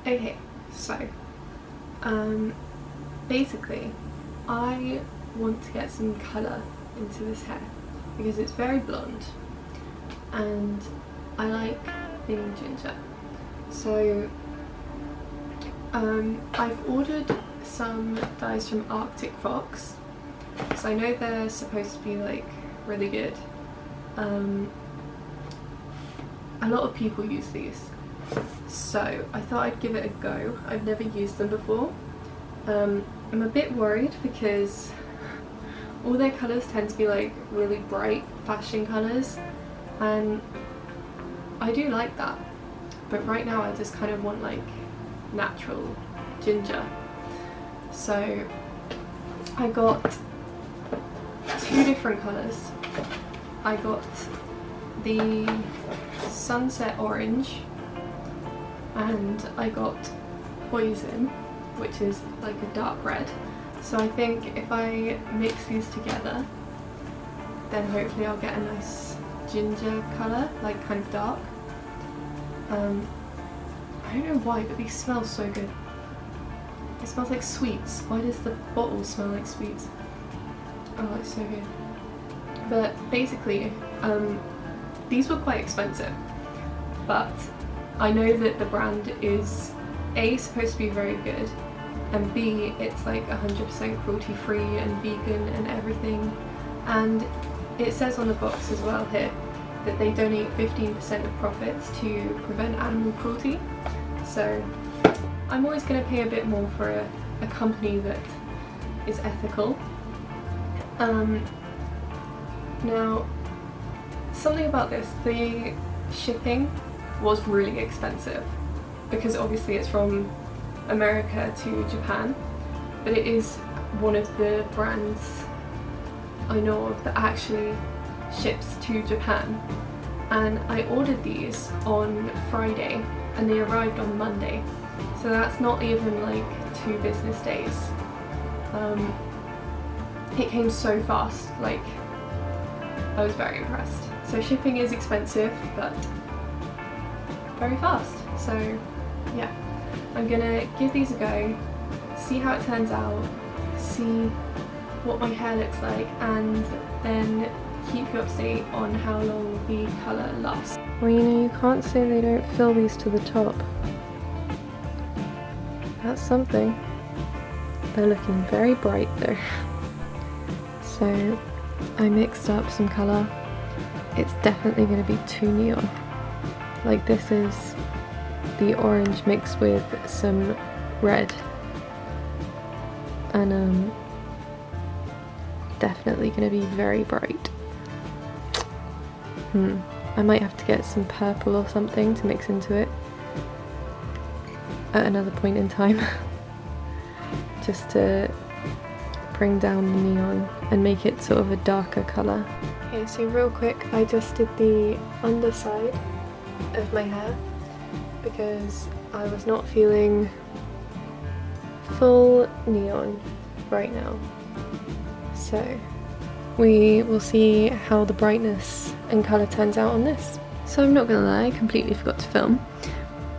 Okay, so basically I want to get some colour into this hair because it's very blonde and I like being ginger. So I've ordered some dyes from Arctic Fox, so I know they're supposed to be like really good. A lot of people use these, so I thought I'd give it a go. I've never used them before. I'm a bit worried because all their colours tend to be like really bright fashion colours, and I do like that, but right now I just kind of want like natural ginger. So I got two different colours. I got the sunset orange and I got poison, which is like a dark red. So I think if I mix these together, then hopefully I'll get a nice ginger colour, like kind of dark. I don't know why, but these smell so good. It smells like sweets. Why does the bottle smell like sweets? Oh, it's so good. But basically, these were quite expensive, but I know that the brand is A, supposed to be very good, and B, it's like 100% cruelty free and vegan and everything. And it says on the box as well here that they donate 15% of profits to prevent animal cruelty. So I'm always going to pay a bit more for a company that is ethical. Now, something about this, the shipping was really expensive because obviously it's from America to Japan, but it is one of the brands I know of that actually ships to Japan. And I ordered these on Friday and they arrived on Monday, so that's not even like 2 business days. It came so fast, like I was very impressed. So shipping is expensive, but very fast. So yeah, I'm gonna give these a go, see how it turns out, see what my hair looks like, and then keep you up to date on how long the colour lasts. Well, you know, you can't say they don't fill these to the top. That's something. They're looking very bright though. So I mixed up some colour. It's definitely going to be too neon. Like, this is the orange mixed with some red, and definitely going to be very bright. I might have to get some purple or something to mix into it at another point in time just to bring down the neon and make it sort of a darker colour. Okay, so real quick, I just did the underside of my hair because I was not feeling full neon right now. So we will see how the brightness and colour turns out on this. So I'm not gonna lie, I completely forgot to film,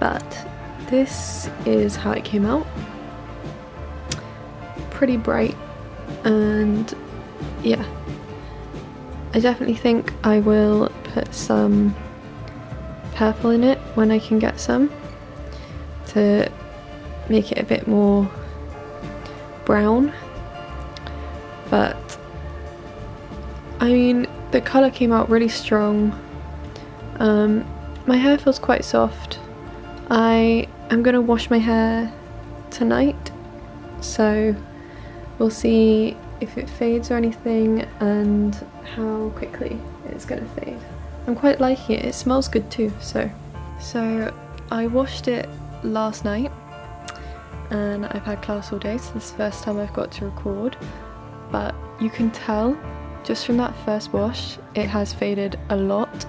but this is how it came out. Pretty bright, and yeah, I definitely think I will put some purple in it when I can get some to make it a bit more brown. But I mean, the colour came out really strong. My hair feels quite soft. I am going to wash my hair tonight, so we'll see if it fades or anything and how quickly it's going to fade. I'm quite liking it. It smells good too. So I washed it last night and I've had class all day, so this is the first time I've got to record, but you can tell just from that first wash it has faded a lot.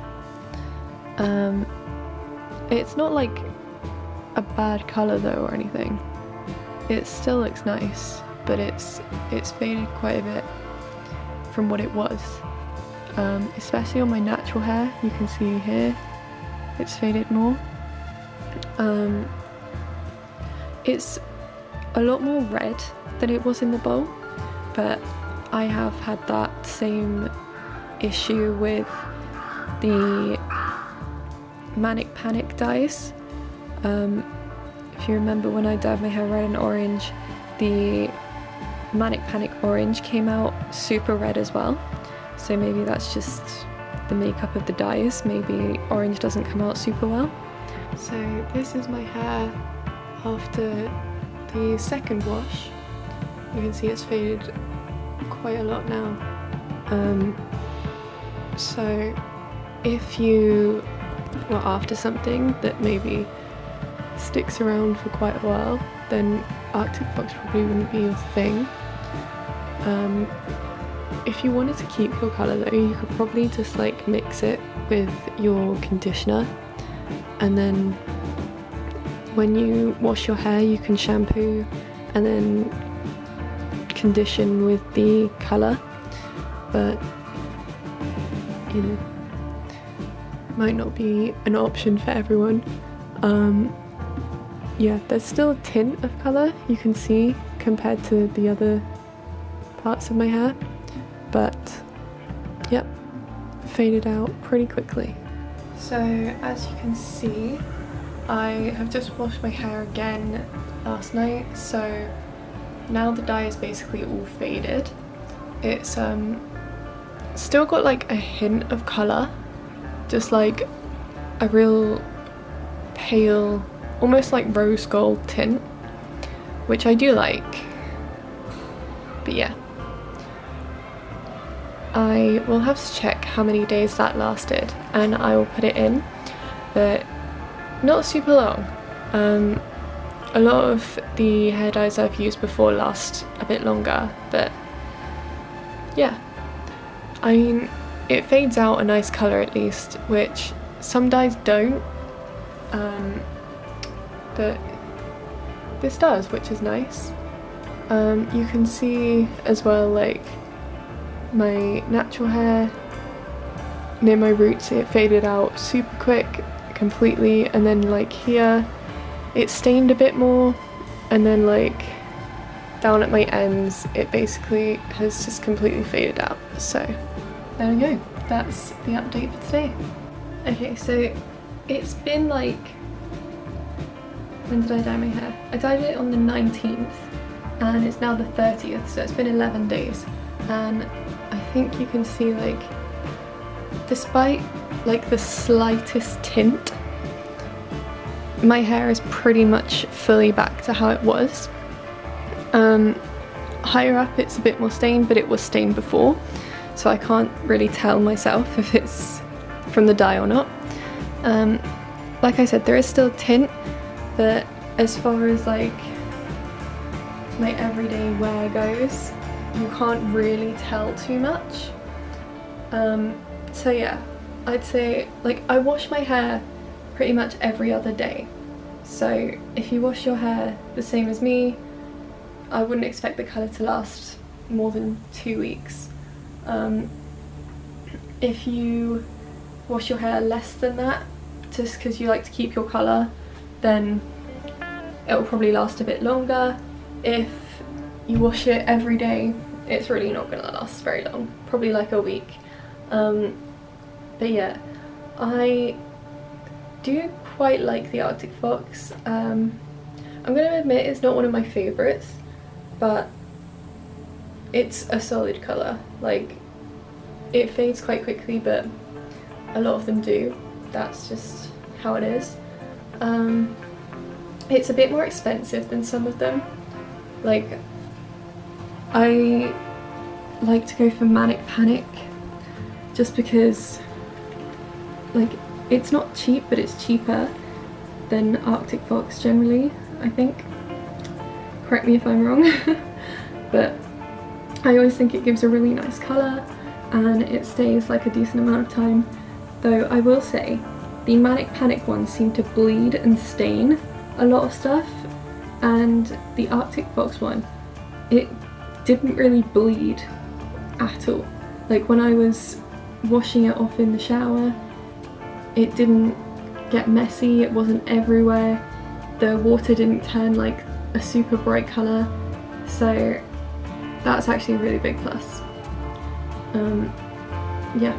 It's not like a bad colour though or anything. It still looks nice, but it's faded quite a bit from what it was. Especially on my natural hair, you can see here it's faded more. It's a lot more red than it was in the bowl, but I have had that same issue with the Manic Panic dyes. If you remember when I dyed my hair red and orange, the Manic Panic orange came out super red as well. So maybe that's just the makeup of the dyes. Maybe orange doesn't come out super well. So this is my hair after the second wash. You can see it's faded quite a lot now. So if you were after something that maybe sticks around for quite a while, then Arctic Fox probably wouldn't be your thing. If you wanted to keep your colour though, you could probably just like mix it with your conditioner, and then when you wash your hair you can shampoo and then condition with the colour, but you know, might not be an option for everyone. Yeah, there's still a tint of colour you can see compared to the other parts of my hair, but yep, faded out pretty quickly. So as you can see, I have just washed my hair again last night, so now the dye is basically all faded. It's still got like a hint of colour, just like a real pale, almost like rose gold tint, which I do like. But yeah, I will have to check how many days that lasted and I will put it in, but not super long. A lot of the hair dyes I've used before last a bit longer, but yeah, I mean, it fades out a nice colour at least, which some dyes don't, but this does, which is nice. You can see as well, like my natural hair near my roots, it faded out super quick, completely, and then like here it stained a bit more, and then like down at my ends it basically has just completely faded out. So there we go, that's the update for today. Okay, so it's been like, when did I dye my hair? I dyed it on the 19th and it's now the 30th, so it's been 11 days, and I think you can see, like, despite like the slightest tint, my hair is pretty much fully back to how it was. Higher up it's a bit more stained, but it was stained before, so I can't really tell myself if it's from the dye or not. Like I said, there is still tint, but as far as like my everyday wear goes, you can't really tell too much. So yeah, I'd say, like, I wash my hair pretty much every other day, so if you wash your hair the same as me, I wouldn't expect the colour to last more than 2 weeks. If you wash your hair less than that, just because you like to keep your colour, then it will probably last a bit longer. If you wash it every day, it's really not going to last very long, probably like a week. But yeah, I do quite like the Arctic Fox. I'm going to admit it's not one of my favourites, but it's a solid colour. Like, it fades quite quickly, but a lot of them do. That's just how it is. It's a bit more expensive than some of them. Like, I like to go for Manic Panic just because, like, it's not cheap, but it's cheaper than Arctic Fox generally, I think. Correct me if I'm wrong. But I always think it gives a really nice colour and it stays like a decent amount of time. Though I will say, the Manic Panic ones seem to bleed and stain a lot of stuff, and the Arctic Fox one, it didn't really bleed at all. Like, when I was washing it off in the shower, it didn't get messy, it wasn't everywhere, the water didn't turn like a super bright colour, so that's actually a really big plus. Yeah,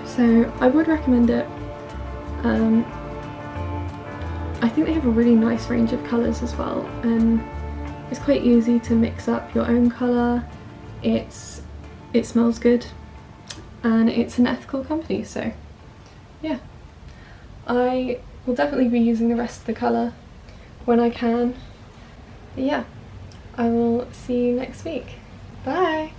so I would recommend it. I think they have a really nice range of colours as well, and it's quite easy to mix up your own colour. It smells good, and it's an ethical company, so yeah. I will definitely be using the rest of the colour when I can. But yeah, I will see you next week. Bye!